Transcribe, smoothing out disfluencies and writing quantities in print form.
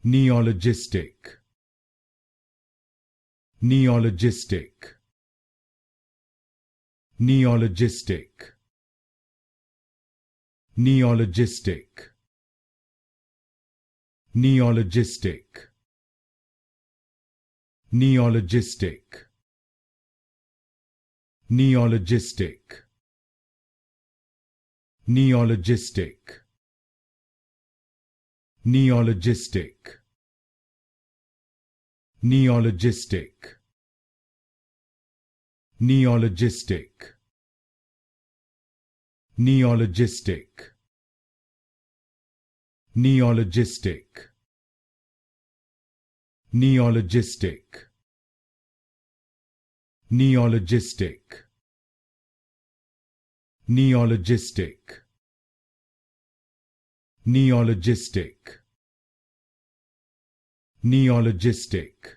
Neologistic. Neologistic. Neologistic. Neologistic. Neologistic. Neologistic. Neologistic. Neologistic. Neologistic. Neologistic. Neologistic. Neologistic. Neologistic. Neologistic. Neologistic. Neologistic. Neologistic. Neologistic.